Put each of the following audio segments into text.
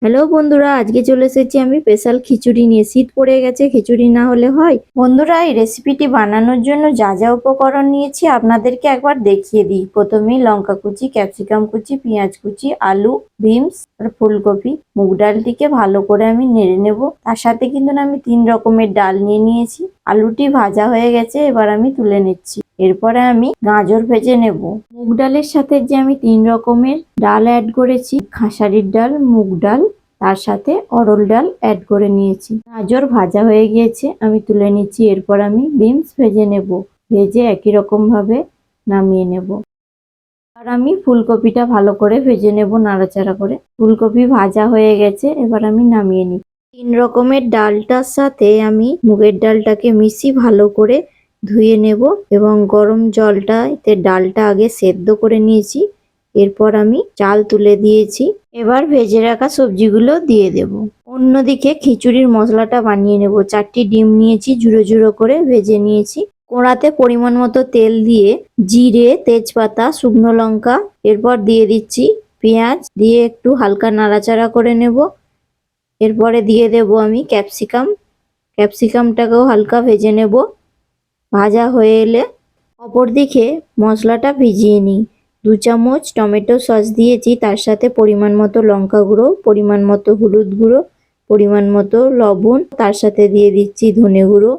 Hello বন্ধুরা, আজকে চলে এসেছি আমি স্পেশাল খিচুড়ি নিয়ে। শীত পড়ে গেছে, খিচুড়ি না হলে হয়? বন্ধুরা, এই রেসিপিটি বানানোর জন্য যা যা উপকরণ নিয়েছি আপনাদেরকে একবার দেখিয়ে দিই। প্রথমেই লঙ্কা কুচি, ক্যাপসিকাম কুচি, পেঁয়াজ কুচি, আলু, বিনস আর ফুলকপি, মুগ ডালটিকে ভালো করে আমি নেড়ে নেব। তার সাথে কিন্তু আমি 3 রকমের ডাল নিয়ে নিয়েছি। আলুটি ভাজা হয়ে গেছে, এবার আমি তুলে নিচ্ছি। এরপরে আমি গাজর ভেজে নেব। মুগ ডালের সাথে যে আমি 3 রকমের ডাল অ্যাড করেছি, খেসারির ডাল, মুগ ডাল, তার সাথে অরল ডাল অ্যাড করে নিয়েছি। গাজর ভাজা হয়ে গিয়েছে, আমি তুলে নিচ্ছি। এরপর আমি বিনস ভেজে নেব। ভেজে একই রকম ভাবে নামিয়ে নেব। আর আমি ফুলকপিটা ভালো করে ভেজে নেব নাড়াচাড়া করে। ফুলকপি ভাজা হয়ে গেছে, এবার আমি নামিয়ে নিই। 3 রকমের ডালটার সাথে আমি মুগের ডালটাকে মিশিয়ে ভালো করে ধুয়ে নেব এবং গরম জলটাতে ডালটা আগে সেদ্ধ করে নিয়েছি। এরপর আমি চাল তুলে দিয়েছি। এবার ভেজে রাখা সবজিগুলো দিয়ে দেব। অন্যদিকে খিচুড়ির মশলাটা বানিয়ে নেব। 4টি ডিম নিয়েছি, ঝুড়ো ঝুড়ো করে ভেজে নিয়েছি। কড়াতে পরিমাণ মতো তেল দিয়ে জিরে, তেজপাতা, শুকনো লঙ্কা, এরপর দিয়ে দিচ্ছি পেঁয়াজ, দিয়ে একটু হালকা নাড়াচাড়া করে নেব। এরপরে দিয়ে দেব আমি ক্যাপসিকাম। ক্যাপসিকামটাকেও হালকা ভেজে নেব। ভাজা হয়ে এলে অপরদিকে মশলাটা ভিজিয়ে নিই। 2 চামচ টমেটো সস দিয়েছি, তার সাথে পরিমাণ মতো লঙ্কা গুঁড়ো, পরিমাণ মতো হলুদ গুঁড়ো, পরিমাণ মতো লবণ, তার সাথে দিয়ে দিচ্ছি ধনে গুঁড়ো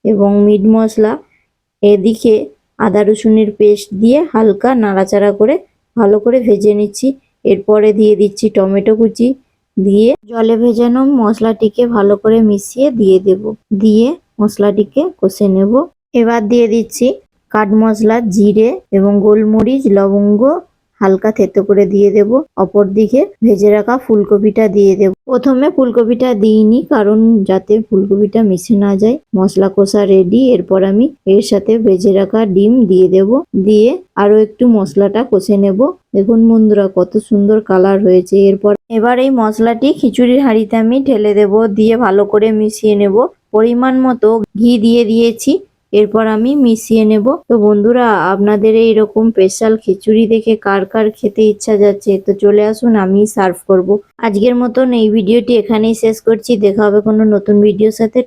এবং মিট মশলা। এদিকে আদা রসুনের পেস্ট দিয়ে হালকা নাড়াচাড়া করে ভালো করে ভেজে নিচ্ছি। এরপরে দিয়ে দিচ্ছি টমেটো কুচি, দিয়ে জলে ভেজানো মশলাটিকে ভালো করে মিশিয়ে দিয়ে দেব। দিয়ে মশলাটিকে কষে নেব। এবার দিয়ে দিচ্ছি কাঠ মশলা, জিরে এবং গোলমরিচ, লবঙ্গ হালকা থেতো করে দিয়ে দেব। অপরদিকে ভেজে রাখা ফুলকপিটা দিয়ে দেব। প্রথমে ফুলকপিটা দিইনি, কারণ যাতে ফুলকপিটা মিশে না যায়। মশলা কষা রেডি। এরপর আমি এর সাথে ভেজে রাখা ডিম দিয়ে দেব। দিয়ে আরো একটু মশলাটা কষে নেব। দেখুন বন্ধুরা, কত সুন্দর কালার হয়েছে। এবার এই মশলাটি খিচুড়ির হাঁড়িতে আমি ঢেলে দেব। দিয়ে ভালো করে মিশিয়ে নেব। পরিমাণ মতো ঘি দিয়ে দিয়েছি। এরপর আমি মিশিয়ে নেব। তো বন্ধুরা, আপনাদের এইরকম স্পেশাল খিচুড়ি দেখে কার কার খেতে ইচ্ছা যাচ্ছে, তো চলে আসুন, আমি সার্ভ করব। আজকের মতন এই ভিডিওটি এখানেই শেষ করছি। দেখা হবে কোনো নতুন ভিডিওর সাথে।